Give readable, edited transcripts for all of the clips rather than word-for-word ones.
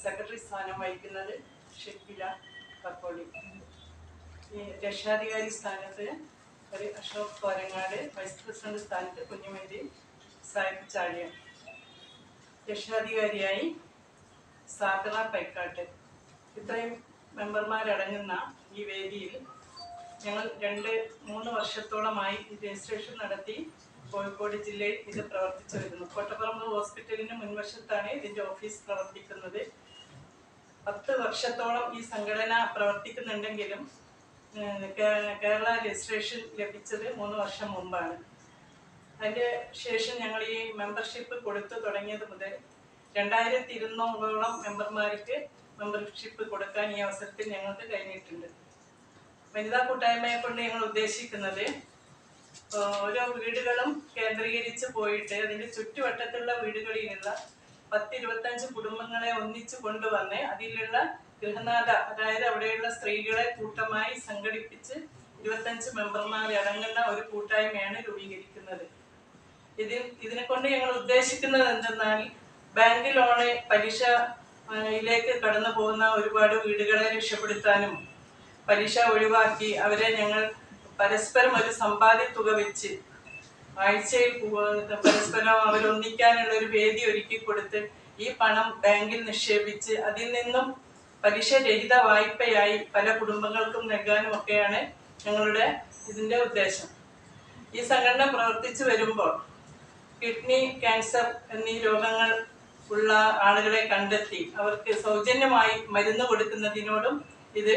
Secretary സ്ഥാനം വഹിക്കുന്നത് ഷെക്കില പക്കോളി. ഈ രക്ഷാധികാരി സ്ഥാനത്ത് ഒരു അശോക് കോരങ്ങാട്, വൈസ് പ്രസിഡന്റ് സ്ഥാനത്ത് കുഞ്ഞുമേരി സാഹിബ് ചാഴിയ, രക്ഷാധികാരിയായി സാധന പൈക്കാട്ട്. ഇത്രയും മെമ്പർമാരടങ്ങുന്ന ഈ വേദിയിൽ ഞങ്ങൾ 2-3 വർഷത്തോളമായി രജിസ്ട്രേഷൻ നടത്തി കോഴിക്കോട് ജില്ലയിൽ ഇത് പ്രവർത്തിച്ചു വരുന്നു. കോട്ടപ്പറമ്പ് ഹോസ്പിറ്റലിന് മുൻവശത്താണ് ഇതിൻ്റെ ഓഫീസ് പ്രവർത്തിക്കുന്നത്. 10 വർഷത്തോളം ഈ സംഘടന പ്രവർത്തിക്കുന്നുണ്ടെങ്കിലും കേരള രജിസ്ട്രേഷൻ ലഭിച്ചത് 3 വർഷം മുമ്പാണ്. അതിൻ്റെ ശേഷം ഞങ്ങൾ ഈ മെമ്പർഷിപ്പ് കൊടുത്തു തുടങ്ങിയത് മുതൽ 2200ഓളം മെമ്പർമാർക്ക് മെമ്പർഷിപ്പ് കൊടുക്കാൻ ഈ അവസരത്തിൽ ഞങ്ങൾക്ക് കഴിഞ്ഞിട്ടുണ്ട്. വനിതാ കൂട്ടായ്മയെ കൊണ്ട് ഞങ്ങൾ ഉദ്ദേശിക്കുന്നത് ഓരോ വീടുകളും കേന്ദ്രീകരിച്ച് പോയിട്ട് അതിൻ്റെ ചുറ്റുവട്ടത്തുള്ള വീടുകളിലുള്ള 10-25 കുടുംബങ്ങളെ ഒന്നിച്ചു കൊണ്ടുവന്ന് അതിലുള്ള ഗൃഹനാഥ, അതായത് അവിടെയുള്ള സ്ത്രീകളെ കൂട്ടമായി സംഘടിപ്പിച്ച് 25 മെമ്പർമാരെ അടങ്ങുന്ന ഒരു കൂട്ടായ്മയാണ് രൂപീകരിക്കുന്നത്. ഇതിനെ കൊണ്ട് ഞങ്ങൾ ഉദ്ദേശിക്കുന്നത് എന്തെന്നാൽ, ബാങ്ക് ലോണ് പലിശയിലേക്ക് കടന്നു പോകുന്ന ഒരുപാട് വീടുകളെ രക്ഷപ്പെടുത്താനും പലിശ ഒഴിവാക്കി അവരെ ഞങ്ങൾ പരസ്പരം ഒരു സമ്പാദ്യ തുക വെച്ച് ആഴ്ചയിൽ പരസ്പരം അവരൊന്നിക്കാനുള്ള ഒരു വേദി ഒരുക്കി കൊടുത്ത് ഈ പണം ബാങ്കിൽ നിക്ഷേപിച്ച് അതിൽ നിന്നും പലിശരഹിത വായ്പയായി പല കുടുംബങ്ങൾക്കും നൽകാനും ഒക്കെയാണ് ഞങ്ങളുടെ ഇതിൻ്റെ ഉദ്ദേശം. ഈ സംഘടന പ്രവർത്തിച്ചു വരുമ്പോൾ കിഡ്നി ക്യാൻസർ എന്നീ രോഗങ്ങൾ ഉള്ള ആളുകളെ കണ്ടെത്തി അവർക്ക് സൗജന്യമായി മരുന്ന് കൊടുക്കുന്നതിനോടും ഇത്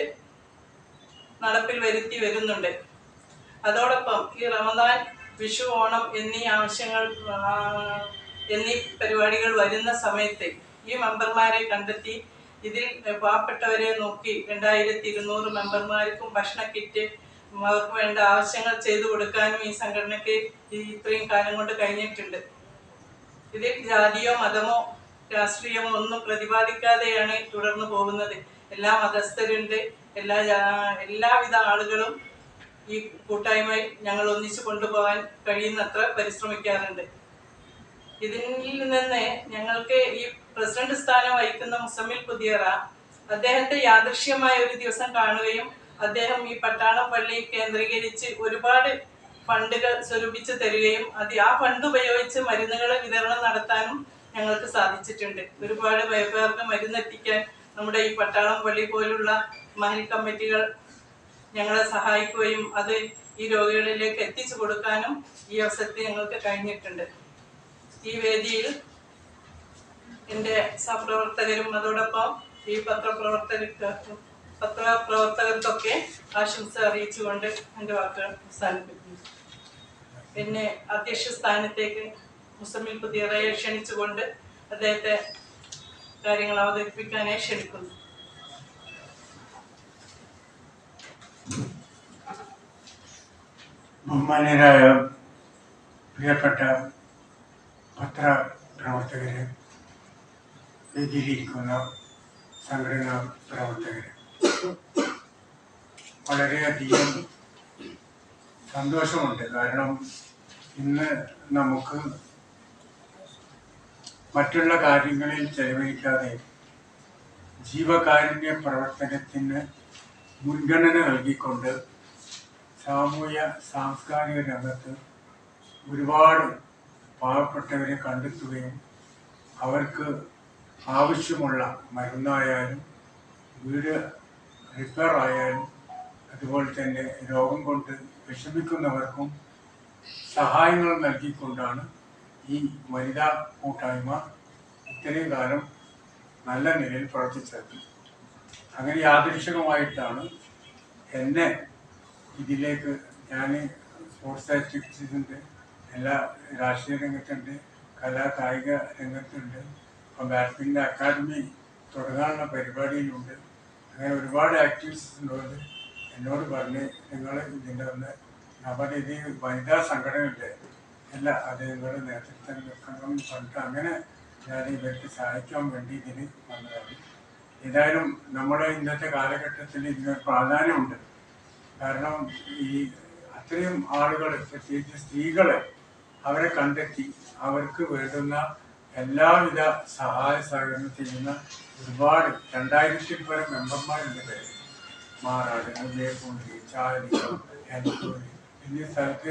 നടപ്പിൽ വരുത്തി വരുന്നുണ്ട്. അതോടൊപ്പം ഈ റമദാൻ, വിഷു, ഓണം എന്നീ പരിപാടികൾ വരുന്ന സമയത്ത് ഈ മെമ്പർമാരെ കണ്ടെത്തി ഇതിൽ പാവപ്പെട്ടവരെ നോക്കി 2200 മെമ്പർമാർക്കും ഭക്ഷണ കിറ്റ്, അവർക്ക് വേണ്ട ആവശ്യങ്ങൾ ചെയ്തു കൊടുക്കാനും ഈ സംഘടനയ്ക്ക് ഇത്രയും കാലം കൊണ്ട് കഴിഞ്ഞിട്ടുണ്ട്. ഇതിൽ ജാതിയോ മതമോ രാഷ്ട്രീയമോ ഒന്നും പ്രതിപാദിക്കാതെയാണ് തുടർന്നു പോകുന്നത്. എല്ലാ മതസ്ഥരുണ്ട്, എല്ലാവിധ ആളുകളും ഈ കൂട്ടായ്മയിൽ ഞങ്ങൾ ഒന്നിച്ചു കൊണ്ടുപോകാൻ കഴിയുന്നത്ര പരിശ്രമിക്കാറുണ്ട്. ഇതിൽ നിന്ന് ഞങ്ങൾക്ക് ഈ പ്രസിഡന്റ് സ്ഥാനം വഹിക്കുന്ന മുസമ്മിൽ പുതിയറ, അദ്ദേഹത്തെ യാദൃശ്യമായ ഒരു ദിവസം കാണുകയും അദ്ദേഹം ഈ പട്ടാളം പള്ളി കേന്ദ്രീകരിച്ച് ഒരുപാട് ഫണ്ടുകൾ സ്വരൂപിച്ച് തരികയും ആ ഫണ്ട് ഉപയോഗിച്ച് മരുന്നുകൾ വിതരണം നടത്താനും ഞങ്ങൾക്ക് സാധിച്ചിട്ടുണ്ട്. ഒരുപാട് പേർക്ക് മരുന്നെത്തിക്കാൻ നമ്മുടെ ഈ പട്ടാളം പള്ളി പോലുള്ള മഹൽ കമ്മിറ്റികൾ ഞങ്ങളെ സഹായിക്കുകയും അത് ഈ രോഗികളിലേക്ക് എത്തിച്ചു കൊടുക്കാനും ഈ അവസരത്തിൽ ഞങ്ങൾക്ക് കഴിഞ്ഞിട്ടുണ്ട്. ഈ വേദിയിൽ എൻ്റെ സഹപ്രവർത്തകരും അതോടൊപ്പം ഈ പത്രപ്രവർത്തകർക്കൊക്കെ ആശംസ അറിയിച്ചുകൊണ്ട് എൻ്റെ വാക്കുകൾ അവസാനിപ്പിക്കുന്നു. പിന്നെ അധ്യക്ഷ സ്ഥാനത്തേക്ക് മുസമ്മിൽ പുതിയറയെ ക്ഷണിച്ചുകൊണ്ട് അദ്ദേഹത്തെ കാര്യങ്ങൾ അവതരിപ്പിക്കാനായി ക്ഷണിക്കുന്നു. ബഹുമാന്യരായ പ്രിയപ്പെട്ട പത്രപ്രവർത്തകരെ, വേദിയിലിരിക്കുന്ന സംഘടനാ പ്രവർത്തകരെ, വളരെയധികം സന്തോഷമുണ്ട്. കാരണം ഇന്ന് നമുക്ക് മറ്റുള്ള കാര്യങ്ങളിൽ ചെലവഴിക്കാതെ ജീവകാരുണ്യ പ്രവർത്തനത്തിന് മുൻഗണന നൽകിക്കൊണ്ട് സാമൂഹ്യ സാംസ്കാരിക രംഗത്ത് ഒരുപാട് പാവപ്പെട്ടവരെ കണ്ടെത്തുകയും അവർക്ക് ആവശ്യമുള്ള മരുന്നായാലും വീട് റിപ്പയർ ആയാലും അതുപോലെ തന്നെ രോഗം കൊണ്ട് വിഷമിക്കുന്നവർക്കും സഹായങ്ങൾ നൽകിക്കൊണ്ടാണ് ഈ വനിതാ കൂട്ടായ്മ ഇത്രയും കാലം നല്ല നിലയിൽ പ്രവർത്തിച്ചത്. അങ്ങനെ യാദൃശ്ചികമായിട്ടാണ് എന്നെ ഇതിലേക്ക്, ഞാൻ സ്പോർട്സ് ആക്ടിവിറ്റീസുണ്ട്, എല്ലാ രാഷ്ട്രീയ രംഗത്തുണ്ട്, കായിക രംഗത്തുണ്ട്, ഇപ്പം ബാഡ്മിൻ്റൺ അക്കാദമി തുടങ്ങാനുള്ള പരിപാടിയിലുണ്ട്. അങ്ങനെ ഒരുപാട് ആക്ടിവിറ്റീസ് ഉള്ളത് എന്നോട് പറഞ്ഞ് നിങ്ങൾ ഇതിൻ്റെ ഒന്ന് നവരീതി വനിതാ സംഘടനയുണ്ട് അല്ല, അത് നിങ്ങളുടെ നേതൃത്വം നിൽക്കണം പറഞ്ഞിട്ട് അങ്ങനെ ഞാൻ ഇവർക്ക് സഹായിക്കാൻ വേണ്ടി ഇതിന് വന്നതാണ്. ഏതായാലും നമ്മുടെ ഇന്നത്തെ കാലഘട്ടത്തിൽ ഇതിനൊരു പ്രാധാന്യമുണ്ട്. കാരണം ഈ അത്രയും ആളുകൾ, പ്രത്യേകിച്ച് സ്ത്രീകളെ, അവരെ കണ്ടെത്തി അവർക്ക് വേണ്ടുന്ന എല്ലാവിധ സഹായ സഹകരണം ചെയ്യുന്ന ഒരുപാട് 2000-ൽ പരം മെമ്പർമാരുണ്ട് പേര്. മാറാട്, അതേപോലെ ചാലി, എന്നീ സ്ഥലത്ത്